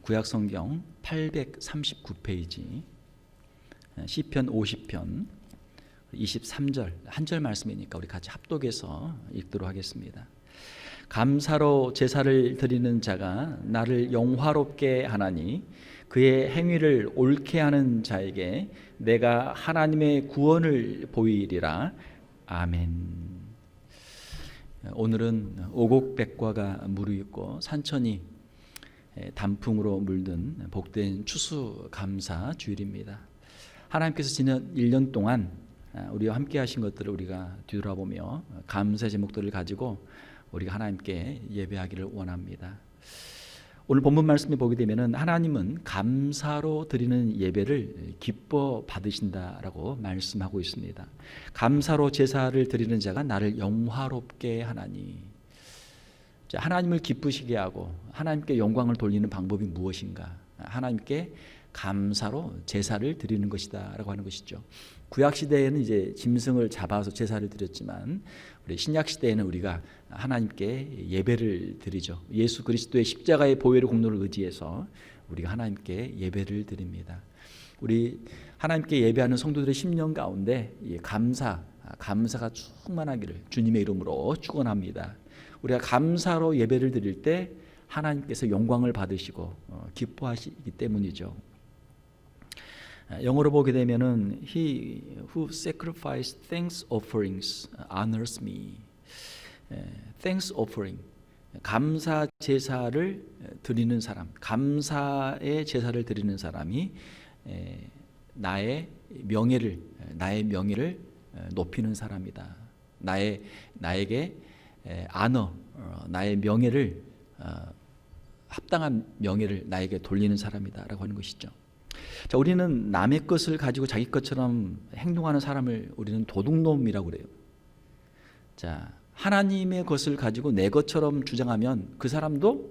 구약성경 839페이지 시편 50편 23절 한 절 말씀이니까 우리 같이 합독해서 읽도록 하겠습니다. 감사로 제사를 드리는 자가 나를 영화롭게 하나니 그의 행위를 옳게 하는 자에게 내가 하나님의 구원을 보이리라. 아멘. 오늘은 오곡백과가 무르익고 산천이 단풍으로 물든 복된 추수감사 주일입니다. 하나님께서 지난 1년 동안 우리와 함께 하신 것들을 우리가 뒤돌아보며 감사의 제목들을 가지고 우리가 하나님께 예배하기를 원합니다. 오늘 본문 말씀에 보게 되면 하나님은 감사로 드리는 예배를 기뻐 받으신다라고 말씀하고 있습니다. 감사로 제사를 드리는 자가 나를 영화롭게 하나니. 하나님을 기쁘시게 하고 하나님께 영광을 돌리는 방법이 무엇인가? 하나님께 감사로 제사를 드리는 것이다 라고 하는 것이죠. 구약 시대에는 이제 짐승을 잡아서 제사를 드렸지만 우리 신약 시대에는 우리가 하나님께 예배를 드리죠. 예수 그리스도의 십자가의 보혈의 공로를 의지해서 우리가 하나님께 예배를 드립니다. 우리 하나님께 예배하는 성도들의 심령 가운데 감사가 충만하기를 주님의 이름으로 축원합니다. 우리가 감사로 예배를 드릴 때 하나님께서 영광을 받으시고 기뻐하시기 때문이죠. 영어로 보게 되면은 He who sacrificed thanks offerings honors me. Thanks offering, 감사 제사를 드리는 사람, 감사의 제사를 드리는 사람이 나의 명예를 높이는 사람이다. 나에게 나의 명예를 합당한 명예를 나에게 돌리는 사람이다라고 하는 것이죠. 자, 우리는 남의 것을 가지고 자기 것처럼 행동하는 사람을 우리는 도둑놈이라고 그래요. 자, 하나님의 것을 가지고 내 것처럼 주장하면 그 사람도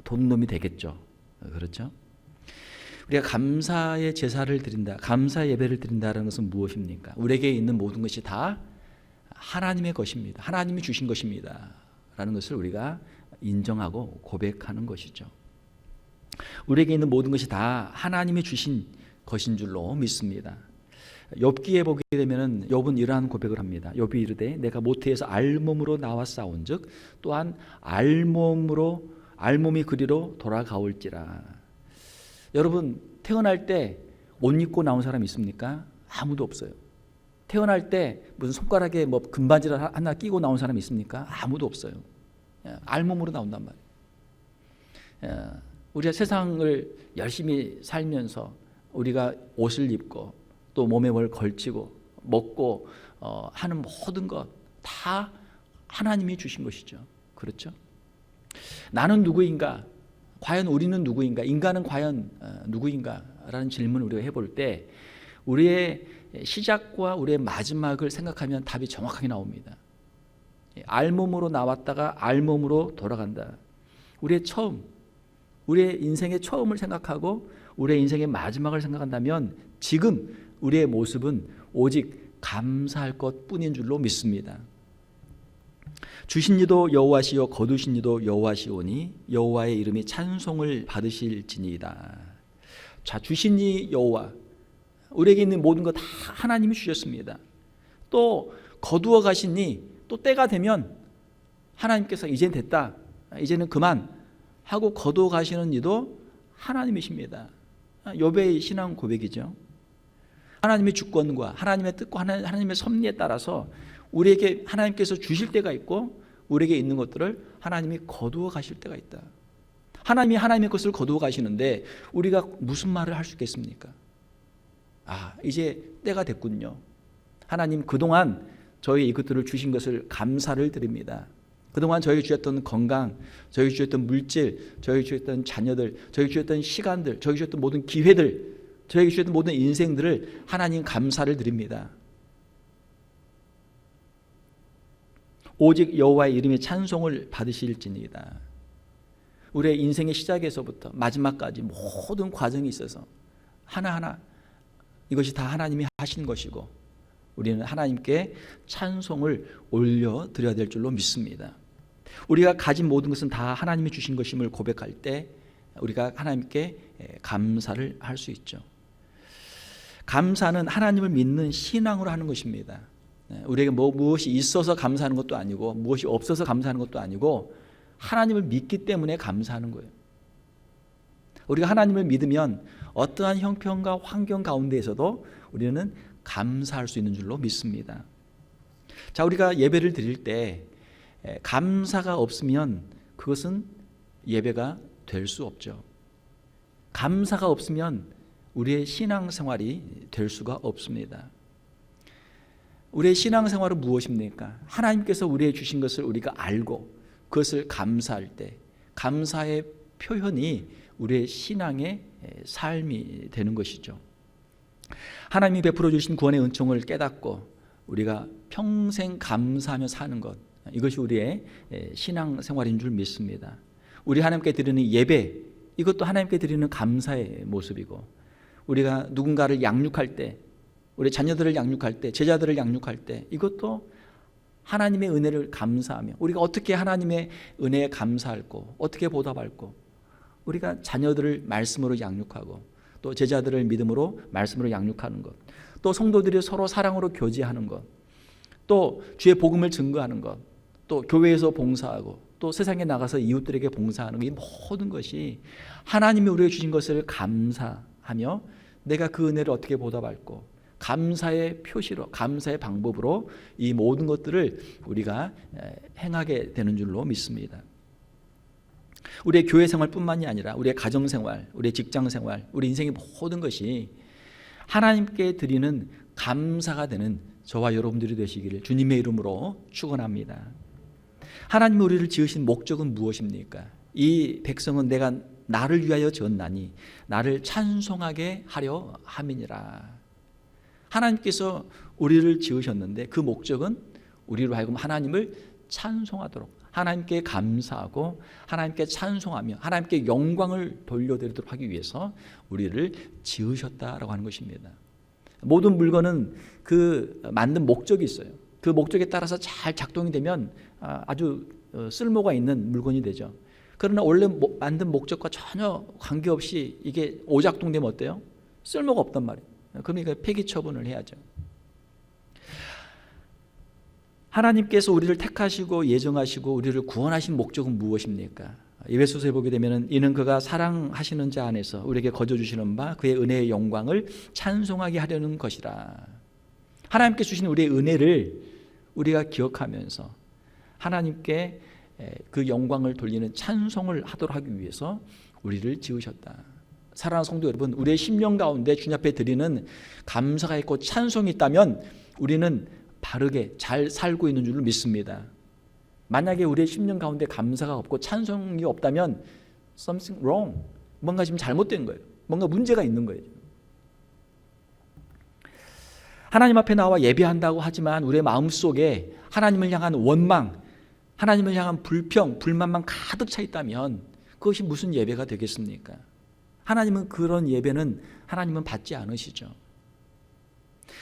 도둑놈이 되겠죠. 그렇죠? 우리가 감사의 제사를 드린다, 감사 예배를 드린다는 것은 무엇입니까? 우리에게 있는 모든 것이 다 하나님의 것입니다. 하나님이 주신 것입니다 라는 것을 우리가 인정하고 고백하는 것이죠. 우리에게 있는 모든 것이 다 하나님이 주신 것인 줄로 믿습니다. 욥기에 보게 되면은 욥은 이러한 고백을 합니다. 욥이 이르되 내가 모태에서 알몸으로 나와 싸운즉 또한 알몸이 그리로 돌아가올지라. 여러분, 태어날 때 옷 입고 나온 사람 있습니까? 아무도 없어요. 태어날 때 무슨 손가락에 뭐 금바지를 하나 끼고 나온 사람 있습니까? 아무도 없어요. 알몸으로 나온단 말이에요. 우리가 세상을 열심히 살면서 우리가 옷을 입고 또 몸에 뭘 걸치고 먹고 하는 모든 것 다 하나님이 주신 것이죠. 그렇죠? 나는 누구인가? 과연 우리는 누구인가? 인간은 과연 누구인가? 라는 질문을 우리가 해볼 때 우리의 시작과 우리의 마지막을 생각하면 답이 정확하게 나옵니다. 알몸으로 나왔다가 알몸으로 돌아간다. 우리의 처음, 우리의 인생의 처음을 생각하고 우리의 인생의 마지막을 생각한다면 지금 우리의 모습은 오직 감사할 것뿐인 줄로 믿습니다. 주신 이도 여호와시요 거두신 이도 여호와시오니 여호와의 이름이 찬송을 받으실지니이다. 자, 주신 이 여호와, 우리에게 있는 모든 것 다 하나님이 주셨습니다. 또 거두어 가시니 또 때가 되면 하나님께서 이젠 됐다, 이제는 그만 하고 거두어 가시는 이도 하나님이십니다. 욥의 신앙 고백이죠. 하나님의 주권과 하나님의 뜻과 하나님의 섭리에 따라서 우리에게 하나님께서 주실 때가 있고 우리에게 있는 것들을 하나님이 거두어 가실 때가 있다. 하나님이 하나님의 것을 거두어 가시는데 우리가 무슨 말을 할 수 있겠습니까? 이제 때가 됐군요. 하나님, 그동안 저희 이것들을 주신 것을 감사를 드립니다. 그동안 저에게 주셨던 건강, 저에게 주셨던 물질, 저에게 주셨던 자녀들, 저에게 주셨던 시간들, 저에게 주셨던 모든 기회들, 저에게 주셨던 모든 인생들을 하나님 감사를 드립니다. 오직 여호와의 이름의 찬송을 받으실지니이다. 우리의 인생의 시작에서부터 마지막까지 모든 과정이 있어서 하나하나 이것이 다 하나님이 하신 것이고 우리는 하나님께 찬송을 올려드려야 될 줄로 믿습니다. 우리가 가진 모든 것은 다 하나님이 주신 것임을 고백할 때 우리가 하나님께 감사를 할 수 있죠. 감사는 하나님을 믿는 신앙으로 하는 것입니다. 우리에게 무엇이 있어서 감사하는 것도 아니고 무엇이 없어서 감사하는 것도 아니고 하나님을 믿기 때문에 감사하는 거예요. 우리가 하나님을 믿으면 어떠한 형편과 환경 가운데에서도 우리는 감사할 수 있는 줄로 믿습니다. 자, 우리가 예배를 드릴 때 감사가 없으면 그것은 예배가 될 수 없죠. 감사가 없으면 우리의 신앙생활이 될 수가 없습니다. 우리의 신앙생활은 무엇입니까? 하나님께서 우리에게 주신 것을 우리가 알고 그것을 감사할 때 감사의 표현이 우리의 신앙의 삶이 되는 것이죠. 하나님이 베풀어 주신 구원의 은총을 깨닫고 우리가 평생 감사하며 사는 것, 이것이 우리의 신앙생활인 줄 믿습니다. 우리 하나님께 드리는 예배, 이것도 하나님께 드리는 감사의 모습이고, 우리가 누군가를 양육할 때, 우리 자녀들을 양육할 때, 제자들을 양육할 때, 이것도 하나님의 은혜를 감사하며 우리가 어떻게 하나님의 은혜에 감사할고 어떻게 보답할고, 우리가 자녀들을 말씀으로 양육하고 또 제자들을 믿음으로 말씀으로 양육하는 것, 또 성도들이 서로 사랑으로 교제하는 것, 또 주의 복음을 증거하는 것, 또 교회에서 봉사하고 또 세상에 나가서 이웃들에게 봉사하는 것, 이 모든 것이 하나님이 우리에게 주신 것을 감사하며 내가 그 은혜를 어떻게 보답할고 감사의 표시로, 감사의 방법으로 이 모든 것들을 우리가 행하게 되는 줄로 믿습니다. 우리의 교회 생활뿐만이 아니라 우리의 가정 생활, 우리의 직장 생활, 우리 인생의 모든 것이 하나님께 드리는 감사가 되는 저와 여러분들이 되시기를 주님의 이름으로 축원합니다. 하나님이 우리를 지으신 목적은 무엇입니까? 이 백성은 내가 나를 위하여 지었나니 나를 찬송하게 하려 함이니라. 하나님께서 우리를 지으셨는데 그 목적은 우리로 하여금 하나님을 찬송하도록, 하나님께 감사하고 하나님께 찬송하며 하나님께 영광을 돌려드리도록 하기 위해서 우리를 지으셨다라고 하는 것입니다. 모든 물건은 그 만든 목적이 있어요. 그 목적에 따라서 잘 작동이 되면 아주 쓸모가 있는 물건이 되죠. 그러나 원래 만든 목적과 전혀 관계없이 이게 오작동되면 어때요? 쓸모가 없단 말이에요. 그러니까 폐기 처분을 해야죠. 하나님께서 우리를 택하시고 예정하시고 우리를 구원하신 목적은 무엇입니까? 에베소서에 보게 되면 이는 그가 사랑하시는 자 안에서 우리에게 거저 주시는 바 그의 은혜의 영광을 찬송하게 하려는 것이라. 하나님께 주신 우리의 은혜를 우리가 기억하면서 하나님께 그 영광을 돌리는 찬송을 하도록 하기 위해서 우리를 지으셨다. 사랑하는 성도 여러분, 우리의 심령 가운데 주님 앞에 드리는 감사가 있고 찬송이 있다면 우리는 바르게 잘 살고 있는 줄 믿습니다. 만약에 우리의 심령 가운데 감사가 없고 찬송이 없다면 something wrong, 뭔가 지금 잘못된 거예요. 뭔가 문제가 있는 거예요. 하나님 앞에 나와 예배한다고 하지만 우리의 마음속에 하나님을 향한 원망, 하나님을 향한 불평, 불만만 가득 차 있다면 그것이 무슨 예배가 되겠습니까? 하나님은 그런 예배는 하나님은 받지 않으시죠.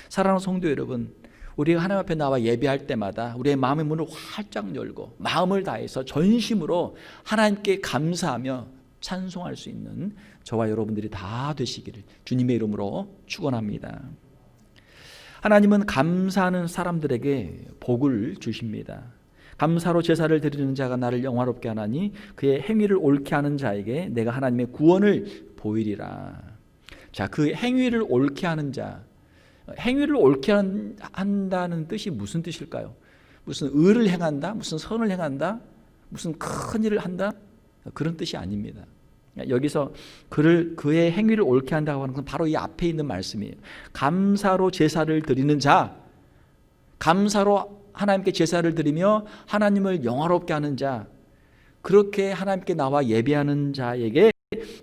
사랑하는 성도 여러분, 우리가 하나님 앞에 나와 예배할 때마다 우리의 마음의 문을 활짝 열고 마음을 다해서 전심으로 하나님께 감사하며 찬송할 수 있는 저와 여러분들이 다 되시기를 주님의 이름으로 축원합니다. 하나님은 감사하는 사람들에게 복을 주십니다. 감사로 제사를 드리는 자가 나를 영화롭게 하나니 그의 행위를 옳게 하는 자에게 내가 하나님의 구원을 보이리라. 자, 그 행위를 옳게 하는 자, 행위를 옳게 한다는 뜻이 무슨 뜻일까요? 무슨 의를 행한다? 무슨 선을 행한다? 무슨 큰 일을 한다? 그런 뜻이 아닙니다. 여기서 그의 행위를 옳게 한다고 하는 건 바로 이 앞에 있는 말씀이에요. 감사로 제사를 드리는 자, 감사로 하나님께 제사를 드리며 하나님을 영화롭게 하는 자, 그렇게 하나님께 나와 예배하는 자에게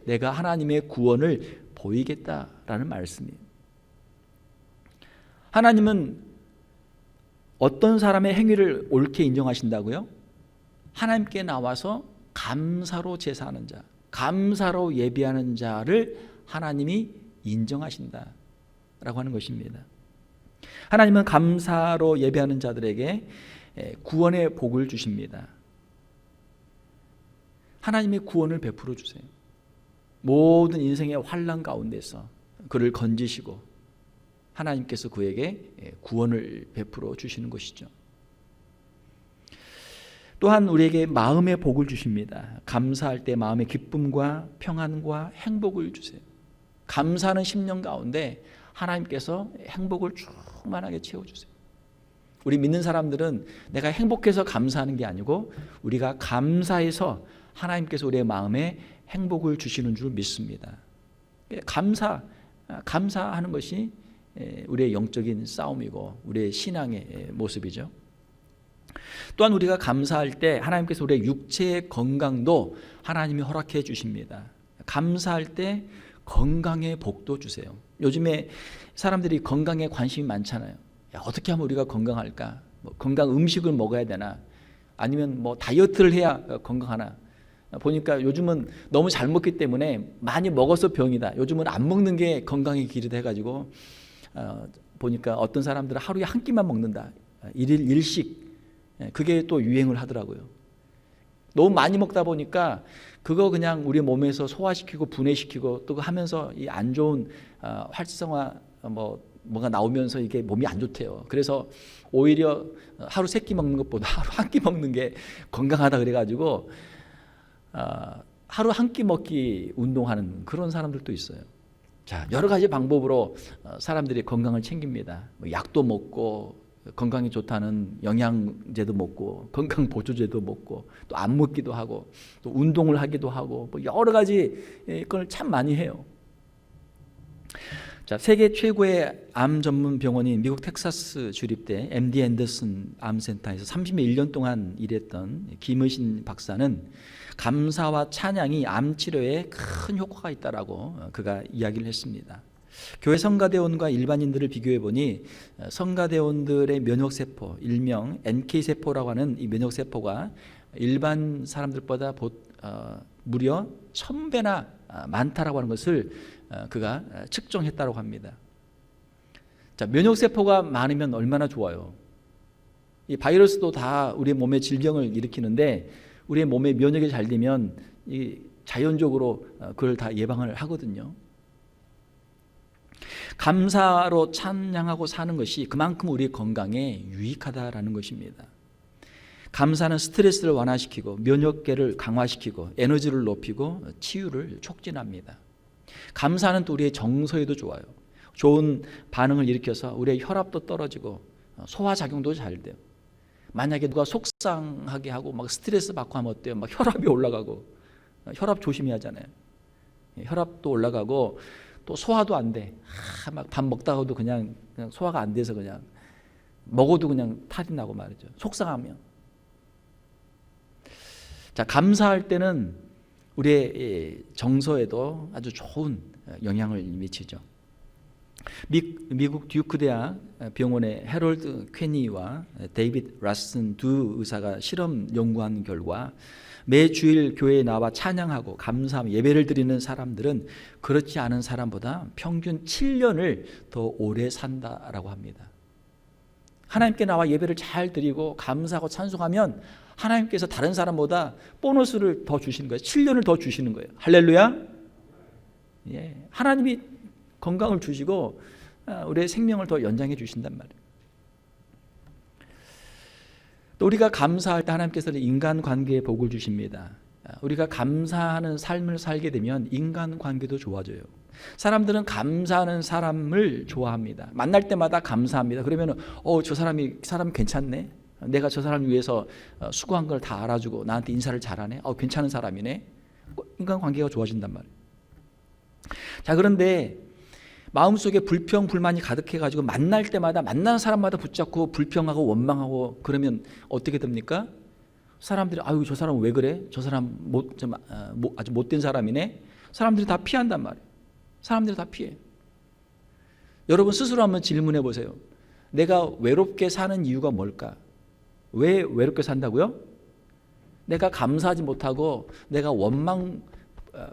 내가 하나님의 구원을 보이겠다라는 말씀이에요. 하나님은 어떤 사람의 행위를 옳게 인정하신다고요? 하나님께 나와서 감사로 제사하는 자, 감사로 예배하는 자를 하나님이 인정하신다라고 하는 것입니다. 하나님은 감사로 예배하는 자들에게 구원의 복을 주십니다. 하나님의 구원을 베풀어 주세요. 모든 인생의 환난 가운데서 그를 건지시고 하나님께서 그에게 구원을 베풀어 주시는 것이죠. 또한 우리에게 마음의 복을 주십니다. 감사할 때 마음의 기쁨과 평안과 행복을 주세요. 감사하는 심령 가운데 하나님께서 행복을 충만하게 채워주세요. 우리 믿는 사람들은 내가 행복해서 감사하는 게 아니고 우리가 감사해서 하나님께서 우리의 마음에 행복을 주시는 줄 믿습니다. 감사하는 것이 우리의 영적인 싸움이고 우리의 신앙의 모습이죠. 또한 우리가 감사할 때 하나님께서 우리의 육체의 건강도 하나님이 허락해 주십니다. 감사할 때 건강의 복도 주세요. 요즘에 사람들이 건강에 관심이 많잖아요. 야, 어떻게 하면 우리가 건강할까? 건강 음식을 먹어야 되나? 아니면 다이어트를 해야 건강하나? 보니까 요즘은 너무 잘 먹기 때문에 많이 먹어서 병이다. 요즘은 안 먹는 게 건강의 길이다 해가지고 보니까 어떤 사람들은 하루에 한 끼만 먹는다. 일일 일식. 그게 또 유행을 하더라고요. 너무 많이 먹다 보니까 그거 그냥 우리 몸에서 소화시키고 분해시키고 또 하면서 이 안 좋은 활성화 뭐가 나오면서 이게 몸이 안 좋대요. 그래서 오히려 하루 3끼 먹는 것보다 하루 한 끼 먹는 게 건강하다 그래가지고 하루 한 끼 먹기 운동하는 그런 사람들도 있어요. 자, 여러 가지 방법으로 사람들이 건강을 챙깁니다. 약도 먹고 건강에 좋다는 영양제도 먹고 건강 보조제도 먹고 또 안 먹기도 하고 또 운동을 하기도 하고 여러 가지 걸 참 많이 해요. 자, 세계 최고의 암 전문 병원인 미국 텍사스 주립대 MD 앤더슨 암센터에서 31년 동안 일했던 김의신 박사는 감사와 찬양이 암 치료에 큰 효과가 있다라고 그가 이야기를 했습니다. 교회 성가대원과 일반인들을 비교해 보니 성가대원들의 면역세포, 일명 NK세포라고 하는 이 면역세포가 일반 사람들보다 무려 1000배나 많다라고 하는 것을 그가 측정했다고 합니다. 자, 면역세포가 많으면 얼마나 좋아요. 이 바이러스도 다 우리 몸에 질병을 일으키는데 우리의 몸에 면역이 잘 되면 이 자연적으로 그걸 다 예방을 하거든요. 감사로 찬양하고 사는 것이 그만큼 우리 건강에 유익하다라는 것입니다. 감사는 스트레스를 완화시키고 면역계를 강화시키고 에너지를 높이고 치유를 촉진합니다. 감사는 또 우리의 정서에도 좋아요. 좋은 반응을 일으켜서 우리의 혈압도 떨어지고 소화작용도 잘 돼요. 만약에 누가 속상하게 하고 막 스트레스 받고 하면 어때요? 막 혈압이 올라가고 혈압 조심해야 하잖아요. 혈압도 올라가고 또 소화도 안 돼. 막 밥 먹다가도 그냥 소화가 안 돼서 그냥 먹어도 그냥 탈이 나고 말이죠. 속상하면. 자, 감사할 때는 우리의 정서에도 아주 좋은 영향을 미치죠. 미국 듀크 대학 병원의 해롤드 퀘니와 데이빗 라슨 두 의사가 실험 연구한 결과 매 주일 교회에 나와 찬양하고 감사하며 예배를 드리는 사람들은 그렇지 않은 사람보다 평균 7년을 더 오래 산다라고 합니다. 하나님께 나와 예배를 잘 드리고 감사하고 찬송하면 하나님께서 다른 사람보다 보너스를 더 주시는 거예요. 7년을 더 주시는 거예요. 할렐루야. 예, 하나님이 건강을 주시고 우리의 생명을 더 연장해 주신단 말이에요. 또 우리가 감사할 때 하나님께서는 인간관계에 복을 주십니다. 우리가 감사하는 삶을 살게 되면 인간관계도 좋아져요. 사람들은 감사하는 사람을 좋아합니다. 만날 때마다 감사합니다. 그러면 저 사람 괜찮네. 내가 저 사람을 위해서 수고한 걸 다 알아주고 나한테 인사를 잘하네. 괜찮은 사람이네. 인간관계가 좋아진단 말이에요. 자, 그런데 마음속에 불평, 불만이 가득해가지고 만날 때마다 만나는 사람마다 붙잡고 불평하고 원망하고 그러면 어떻게 됩니까? 사람들이 아유 저 사람 왜 그래? 저 사람 아주 못된 사람이네. 사람들이 다 피한단 말이에요. 사람들이 다 피해. 여러분 스스로 한번 질문해 보세요. 내가 외롭게 사는 이유가 뭘까? 왜 외롭게 산다고요? 내가 감사하지 못하고 내가 원망,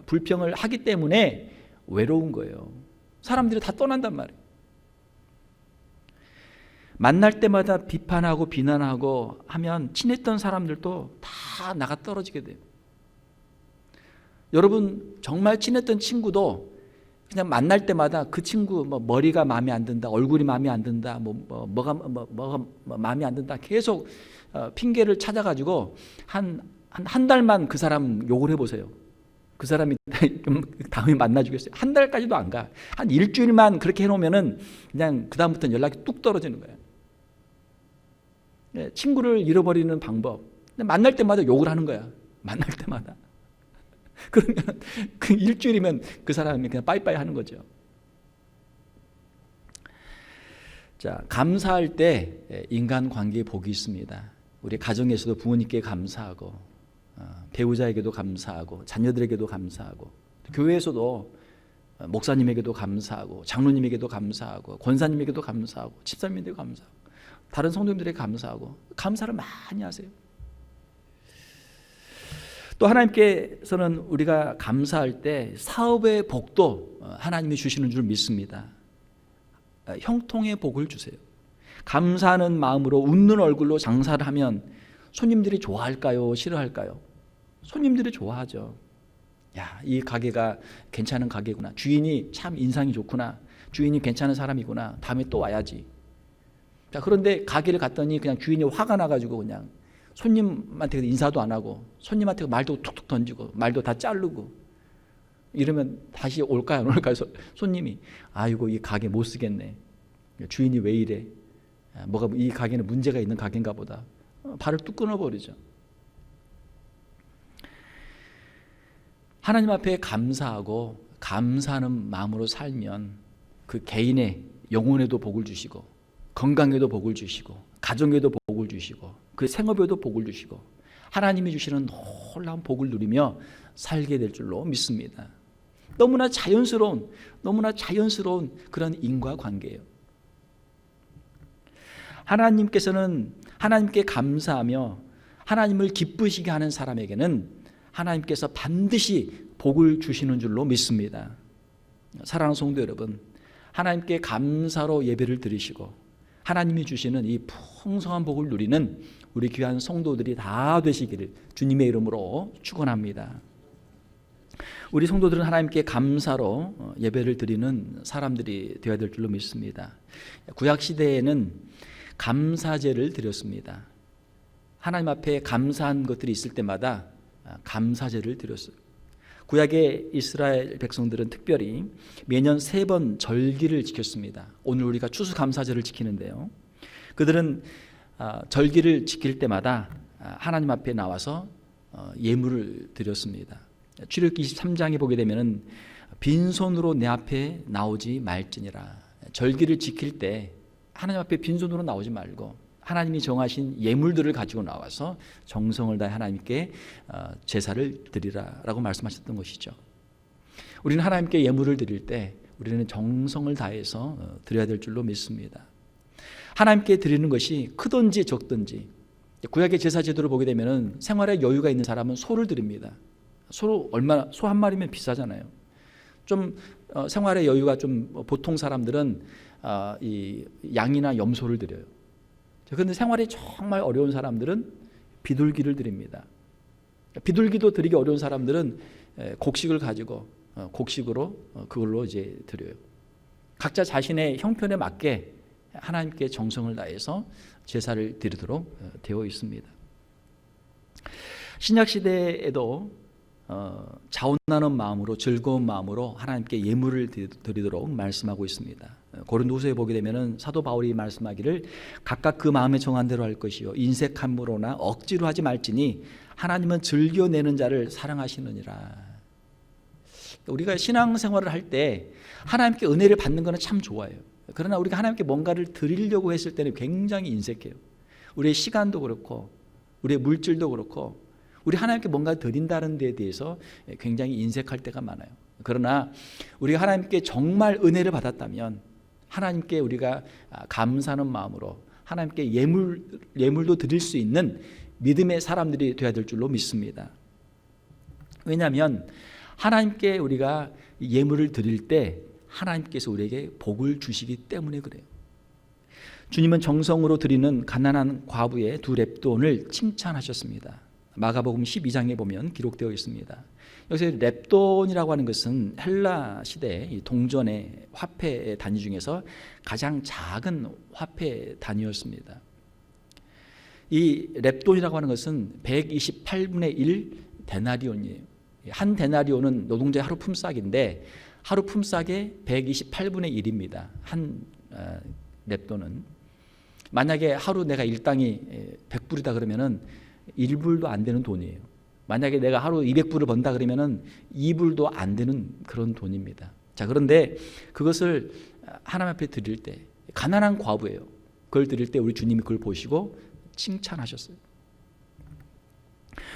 불평을 하기 때문에 외로운 거예요. 사람들이 다 떠난단 말이에요. 만날 때마다 비판하고 비난하고 하면 친했던 사람들도 다 나가 떨어지게 돼요. 여러분 정말 친했던 친구도 그냥 만날 때마다 그 친구 뭐 머리가 마음에 안 든다, 얼굴이 마음에 안 든다, 뭐가 마음에 안 든다, 계속 핑계를 찾아가지고 한 달만 그 사람 욕을 해보세요. 그 사람이 다음에 만나주겠어요? 한 달까지도 안 가. 한 일주일만 그렇게 해놓으면은 그냥 그 다음부터는 연락이 뚝 떨어지는 거예요. 친구를 잃어버리는 방법. 만날 때마다 욕을 하는 거야. 만날 때마다. 그러면 그 일주일이면 그 사람이 그냥 빠이빠이 하는 거죠. 자, 감사할 때 인간관계에 복이 있습니다. 우리 가정에서도 부모님께 감사하고, 배우자에게도 감사하고, 자녀들에게도 감사하고, 교회에서도 목사님에게도 감사하고, 장로님에게도 감사하고, 권사님에게도 감사하고, 집사님에게도 감사하고, 다른 성도님들에게 감사하고, 감사를 많이 하세요. 또 하나님께서는 우리가 감사할 때 사업의 복도 하나님이 주시는 줄 믿습니다. 형통의 복을 주세요. 감사하는 마음으로 웃는 얼굴로 장사를 하면 손님들이 좋아할까요? 싫어할까요? 손님들이 좋아하죠. 야, 이 가게가 괜찮은 가게구나. 주인이 참 인상이 좋구나. 주인이 괜찮은 사람이구나. 다음에 또 와야지. 자, 그런데 가게를 갔더니 그냥 주인이 화가 나가지고 그냥 손님한테 인사도 안 하고 손님한테 말도 툭툭 던지고 말도 다 자르고 이러면 다시 올까요? 안 올까요? 손님이 아이고 이 가게 못 쓰겠네. 주인이 왜 이래? 뭐가 이 가게는 문제가 있는 가게인가 보다. 발을 뚝 끊어버리죠. 하나님 앞에 감사하고 감사하는 마음으로 살면 그 개인의 영혼에도 복을 주시고 건강에도 복을 주시고 가정에도 복을 주시고 그 생업에도 복을 주시고 하나님이 주시는 놀라운 복을 누리며 살게 될 줄로 믿습니다. 너무나 자연스러운 그런 인과관계예요. 하나님께서는 하나님께 감사하며 하나님을 기쁘시게 하는 사람에게는 하나님께서 반드시 복을 주시는 줄로 믿습니다. 사랑하는 성도 여러분, 하나님께 감사로 예배를 드리시고 하나님이 주시는 이 풍성한 복을 누리는 우리 귀한 성도들이 다 되시기를 주님의 이름으로 축원합니다. 우리 성도들은 하나님께 감사로 예배를 드리는 사람들이 되어야 될 줄로 믿습니다. 구약 시대에는 감사제를 드렸습니다. 하나님 앞에 감사한 것들이 있을 때마다 감사제를 드렸어요. 구약의 이스라엘 백성들은 특별히 매년 3번 절기를 지켰습니다. 오늘 우리가 추수감사제를 지키는데요. 그들은 절기를 지킬 때마다 하나님 앞에 나와서 예물을 드렸습니다. 출애굽기 23장에 보게 되면 빈손으로 내 앞에 나오지 말지니라. 절기를 지킬 때 하나님 앞에 빈손으로 나오지 말고 하나님이 정하신 예물들을 가지고 나와서 정성을 다해 하나님께 제사를 드리라라고 말씀하셨던 것이죠. 우리는 하나님께 예물을 드릴 때 우리는 정성을 다해서 드려야 될 줄로 믿습니다. 하나님께 드리는 것이 크든지 적든지, 구약의 제사 제도를 보게 되면 생활에 여유가 있는 사람은 소를 드립니다. 소 한 마리면 비싸잖아요. 좀 생활에 여유가 좀 보통 사람들은 이 양이나 염소를 드려요. 그런데 생활이 정말 어려운 사람들은 비둘기를 드립니다. 비둘기도 드리기 어려운 사람들은 곡식을 가지고 곡식으로 그걸로 이제 드려요. 각자 자신의 형편에 맞게 하나님께 정성을 다해서 제사를 드리도록 되어 있습니다. 신약 시대에도 자원하는 마음으로 즐거운 마음으로 하나님께 예물을 드리도록 말씀하고 있습니다. 고린도후서에 보게 되면은 사도 바울이 말씀하기를 각각 그 마음에 정한 대로 할 것이요 인색함으로나 억지로 하지 말지니 하나님은 즐겨내는 자를 사랑하시느니라. 우리가 신앙생활을 할 때 하나님께 은혜를 받는 것은 참 좋아요. 그러나 우리가 하나님께 뭔가를 드리려고 했을 때는 굉장히 인색해요. 우리의 시간도 그렇고 우리의 물질도 그렇고 우리 하나님께 뭔가 드린다는 데에 대해서 굉장히 인색할 때가 많아요. 그러나 우리가 하나님께 정말 은혜를 받았다면 하나님께 우리가 감사하는 마음으로 하나님께 예물도 드릴 수 있는 믿음의 사람들이 되어야 될 줄로 믿습니다. 왜냐하면 하나님께 우리가 예물을 드릴 때 하나님께서 우리에게 복을 주시기 때문에 그래요. 주님은 정성으로 드리는 가난한 과부의 2 렙돈을 칭찬하셨습니다. 마가복음 12장에 보면 기록되어 있습니다. 여기서 렙돈이라고 하는 것은 헬라 시대 동전의 화폐 단위 중에서 가장 작은 화폐 단위였습니다. 이 렙돈이라고 하는 것은 128분의 1 데나리온이에요. 한 데나리온은 노동자의 하루 품삯인데 하루 품삯의 128분의 1입니다. 한 렙돈은. 만약에 하루 내가 일당이 100불이다 그러면은 1불도 안 되는 돈이에요. 만약에 내가 하루 200불을 번다 그러면은 2불도 안 되는 그런 돈입니다. 자, 그런데 그것을 하나님 앞에 드릴 때 가난한 과부예요. 그걸 드릴 때 우리 주님이 그걸 보시고 칭찬하셨어요.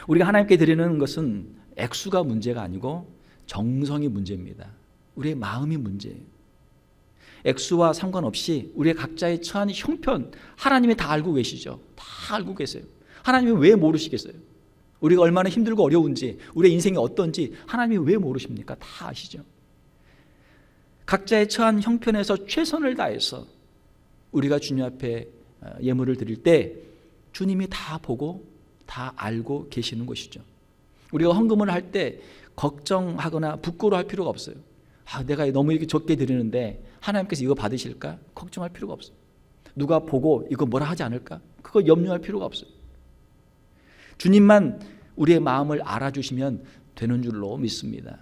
우리가 하나님께 드리는 것은 액수가 문제가 아니고 정성이 문제입니다. 우리의 마음이 문제예요. 액수와 상관없이 우리의 각자의 처한 형편 하나님이 다 알고 계시죠. 다 알고 계세요. 하나님이 왜 모르시겠어요? 우리가 얼마나 힘들고 어려운지, 우리의 인생이 어떤지 하나님이 왜 모르십니까? 다 아시죠. 각자의 처한 형편에서 최선을 다해서 우리가 주님 앞에 예물을 드릴 때 주님이 다 보고 다 알고 계시는 것이죠. 우리가 헌금을 할 때 걱정하거나 부끄러워할 필요가 없어요. 내가 너무 이렇게 적게 드리는데 하나님께서 이거 받으실까? 걱정할 필요가 없어요. 누가 보고 이거 뭐라 하지 않을까? 그거 염려할 필요가 없어요. 주님만 우리의 마음을 알아주시면 되는 줄로 믿습니다.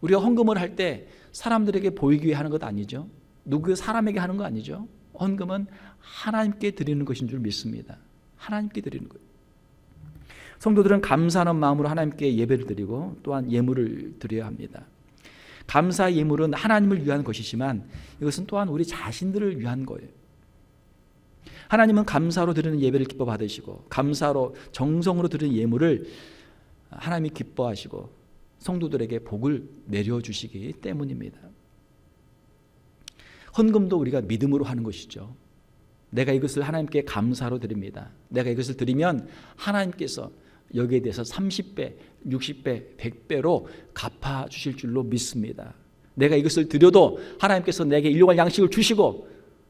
우리가 헌금을 할 때 사람들에게 보이기 위해 하는 것 아니죠. 누구 사람에게 하는 거 아니죠. 헌금은 하나님께 드리는 것인 줄 믿습니다. 하나님께 드리는 거예요. 성도들은 감사하는 마음으로 하나님께 예배를 드리고 또한 예물을 드려야 합니다. 감사 예물은 하나님을 위한 것이지만 이것은 또한 우리 자신들을 위한 거예요. 하나님은 감사로 드리는 예배를 기뻐 받으시고 감사로 정성으로 드리는 예물을 하나님이 기뻐하시고 성도들에게 복을 내려주시기 때문입니다. 헌금도 우리가 믿음으로 하는 것이죠. 내가 이것을 하나님께 감사로 드립니다. 내가 이것을 드리면 하나님께서 여기에 대해서 30배, 60배, 100배로 갚아주실 줄로 믿습니다. 내가 이것을 드려도 하나님께서 내게 일용할 양식을 주시고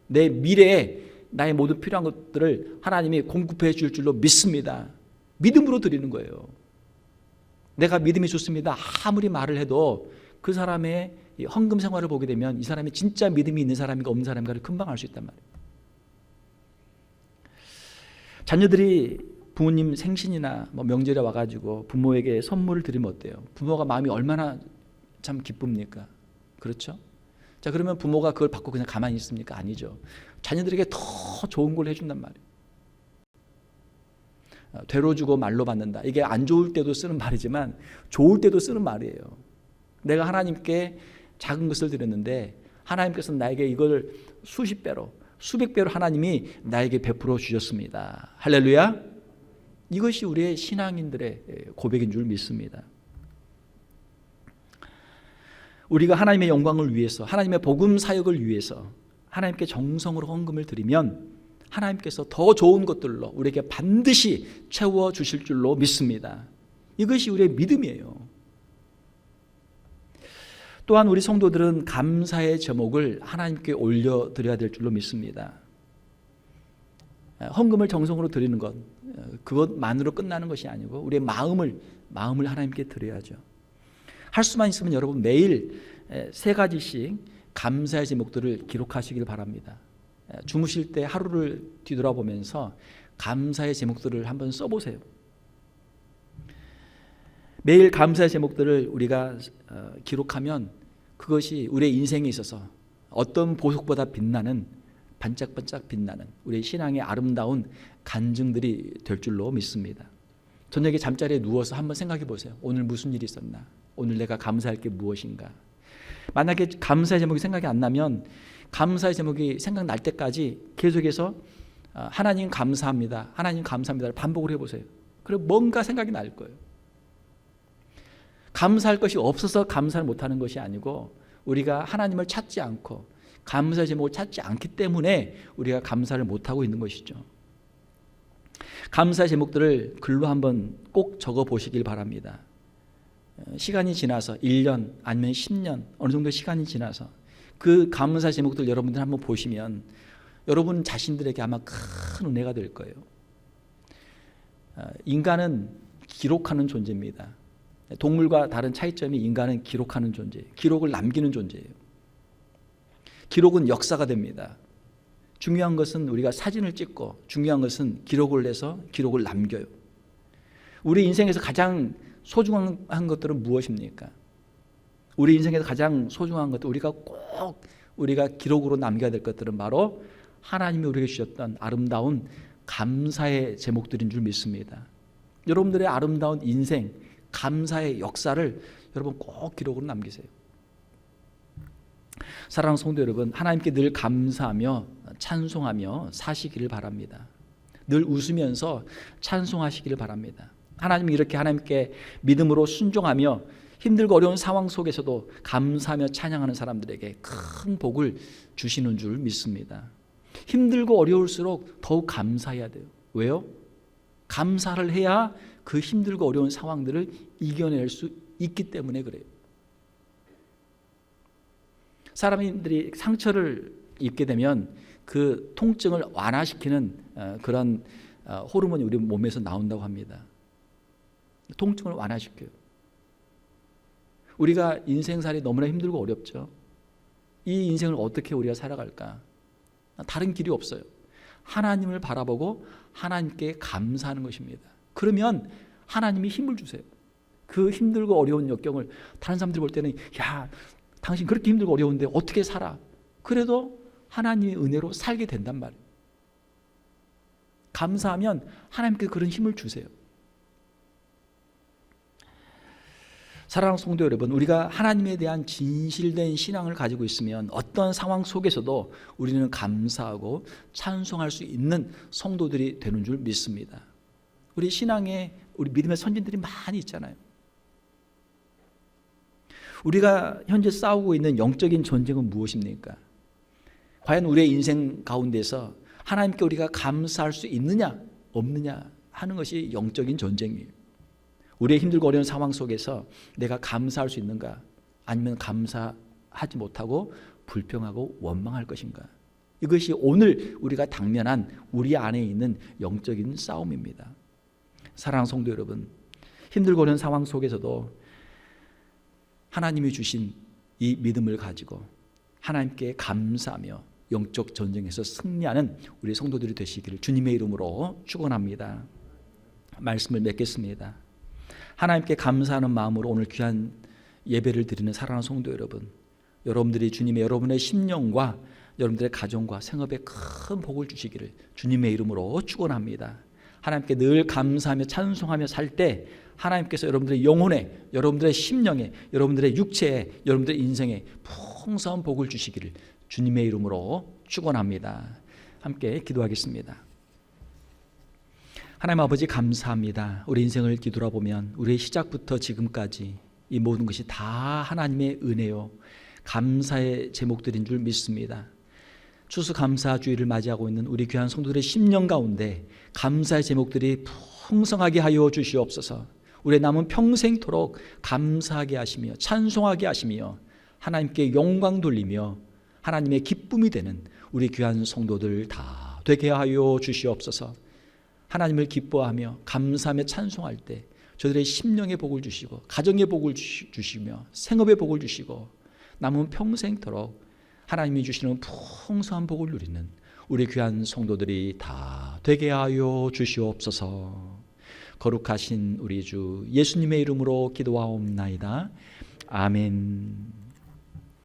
내 미래에 나의 모든 필요한 것들을 하나님이 공급해 줄 줄로 믿습니다. 믿음으로 드리는 거예요. 내가 믿음이 좋습니다. 아무리 말을 해도 그 사람의 헌금 생활을 보게 되면 이 사람이 진짜 믿음이 있는 사람인가 없는 사람인가를 금방 알 수 있단 말이에요. 자녀들이 부모님 생신이나 명절에 와가지고 부모에게 선물을 드리면 어때요? 부모가 마음이 얼마나 참 기쁩니까? 그렇죠? 자, 그러면 부모가 그걸 받고 그냥 가만히 있습니까? 아니죠. 자녀들에게 더 좋은 걸 해준단 말이에요. 되로 주고 말로 받는다. 이게 안 좋을 때도 쓰는 말이지만 좋을 때도 쓰는 말이에요. 내가 하나님께 작은 것을 드렸는데 하나님께서 나에게 이걸 수십 배로 수백 배로 하나님이 나에게 베풀어 주셨습니다. 할렐루야. 이것이 우리의 신앙인들의 고백인 줄 믿습니다. 우리가 하나님의 영광을 위해서 하나님의 복음 사역을 위해서 하나님께 정성으로 헌금을 드리면 하나님께서 더 좋은 것들로 우리에게 반드시 채워주실 줄로 믿습니다. 이것이 우리의 믿음이에요. 또한 우리 성도들은 감사의 제목을 하나님께 올려드려야 될 줄로 믿습니다. 헌금을 정성으로 드리는 것, 그것만으로 끝나는 것이 아니고 우리의 마음을 하나님께 드려야죠. 할 수만 있으면 여러분 매일 3가지씩 감사의 제목들을 기록하시길 바랍니다. 주무실 때 하루를 뒤돌아보면서 감사의 제목들을 한번 써보세요. 매일 감사의 제목들을 우리가 기록하면 그것이 우리의 인생에 있어서 어떤 보석보다 빛나는 반짝반짝 빛나는 우리의 신앙의 아름다운 간증들이 될 줄로 믿습니다. 저녁에 잠자리에 누워서 한번 생각해 보세요. 오늘 무슨 일이 있었나? 오늘 내가 감사할 게 무엇인가? 만약에 감사의 제목이 생각이 안 나면 감사의 제목이 생각날 때까지 계속해서 하나님 감사합니다. 하나님 감사합니다를 반복을 해보세요. 그리고 뭔가 생각이 날 거예요. 감사할 것이 없어서 감사를 못하는 것이 아니고 우리가 하나님을 찾지 않고 감사의 제목을 찾지 않기 때문에 우리가 감사를 못하고 있는 것이죠. 감사의 제목들을 글로 한번 꼭 적어보시길 바랍니다. 시간이 지나서 1년 아니면 10년 어느 정도 시간이 지나서 그 감사의 제목들 여러분들 한번 보시면 여러분 자신들에게 아마 큰 은혜가 될 거예요. 인간은 기록하는 존재입니다. 동물과 다른 차이점이 인간은 기록하는 존재예요. 기록을 남기는 존재예요. 기록은 역사가 됩니다. 중요한 것은 우리가 사진을 찍고 중요한 것은 기록을 내서 기록을 남겨요. 우리 인생에서 가장 소중한 것들은 무엇입니까? 우리 인생에서 가장 소중한 것들, 우리가 기록으로 남겨야 될 것들은 바로 하나님이 우리에게 주셨던 아름다운 감사의 제목들인 줄 믿습니다. 여러분들의 아름다운 인생, 감사의 역사를 여러분 꼭 기록으로 남기세요. 사랑하는 성도 여러분, 하나님께 늘 감사하며 찬송하며 사시기를 바랍니다. 늘 웃으면서 찬송하시기를 바랍니다. 하나님이 이렇게 하나님께 믿음으로 순종하며 힘들고 어려운 상황 속에서도 감사하며 찬양하는 사람들에게 큰 복을 주시는 줄 믿습니다. 힘들고 어려울수록 더욱 감사해야 돼요. 왜요? 감사를 해야 그 힘들고 어려운 상황들을 이겨낼 수 있기 때문에 그래요. 사람들이 상처를 입게 되면 그 통증을 완화시키는 그런 호르몬이 우리 몸에서 나온다고 합니다. 통증을 완화시켜요. 우리가 인생살이 너무나 힘들고 어렵죠. 이 인생을 어떻게 우리가 살아갈까? 다른 길이 없어요. 하나님을 바라보고 하나님께 감사하는 것입니다. 그러면 하나님이 힘을 주세요. 그 힘들고 어려운 역경을 다른 사람들이 볼 때는 야, 당신 그렇게 힘들고 어려운데 어떻게 살아? 그래도 하나님의 은혜로 살게 된단 말이에요. 감사하면 하나님께 그런 힘을 주세요. 사랑하는 성도 여러분, 우리가 하나님에 대한 진실된 신앙을 가지고 있으면 어떤 상황 속에서도 우리는 감사하고 찬송할 수 있는 성도들이 되는 줄 믿습니다. 우리 신앙에 우리 믿음의 선진들이 많이 있잖아요. 우리가 현재 싸우고 있는 영적인 전쟁은 무엇입니까? 과연 우리의 인생 가운데서 하나님께 우리가 감사할 수 있느냐 없느냐 하는 것이 영적인 전쟁이에요. 우리의 힘들고 어려운 상황 속에서 내가 감사할 수 있는가, 아니면 감사하지 못하고 불평하고 원망할 것인가. 이것이 오늘 우리가 당면한 우리 안에 있는 영적인 싸움입니다. 사랑하는 성도 여러분, 힘들고 어려운 상황 속에서도 하나님이 주신 이 믿음을 가지고 하나님께 감사하며 영적 전쟁에서 승리하는 우리 성도들이 되시기를 주님의 이름으로 축원합니다. 말씀을 맺겠습니다. 하나님께 감사하는 마음으로 오늘 귀한 예배를 드리는 사랑하는 성도 여러분, 여러분들이 주님의 여러분의 심령과 여러분들의 가정과 생업에 큰 복을 주시기를 주님의 이름으로 축원합니다. 하나님께 늘 감사하며 찬송하며 살 때 하나님께서 여러분들의 영혼에, 여러분들의 심령에, 여러분들의 육체에, 여러분들의 인생에 풍성한 복을 주시기를 주님의 이름으로 축원합니다. 함께 기도하겠습니다. 하나님 아버지 감사합니다. 우리 인생을 뒤돌아보면 우리의 시작부터 지금까지 이 모든 것이 다 하나님의 은혜요 감사의 제목들인 줄 믿습니다. 추수감사주의를 맞이하고 있는 우리 귀한 성도들의 심령 가운데 감사의 제목들이 풍성하게 하여 주시옵소서. 우리의 남은 평생토록 감사하게 하시며 찬송하게 하시며 하나님께 영광 돌리며 하나님의 기쁨이 되는 우리 귀한 성도들 다 되게 하여 주시옵소서. 하나님을 기뻐하며 감사하며 찬송할 때 저들의 심령의 복을 주시고 가정의 복을 주시며 생업의 복을 주시고 남은 평생토록 하나님이 주시는 풍성한 복을 누리는 우리 귀한 성도들이 다 되게 하여 주시옵소서. 거룩하신 우리 주 예수님의 이름으로 기도하옵나이다. 아멘.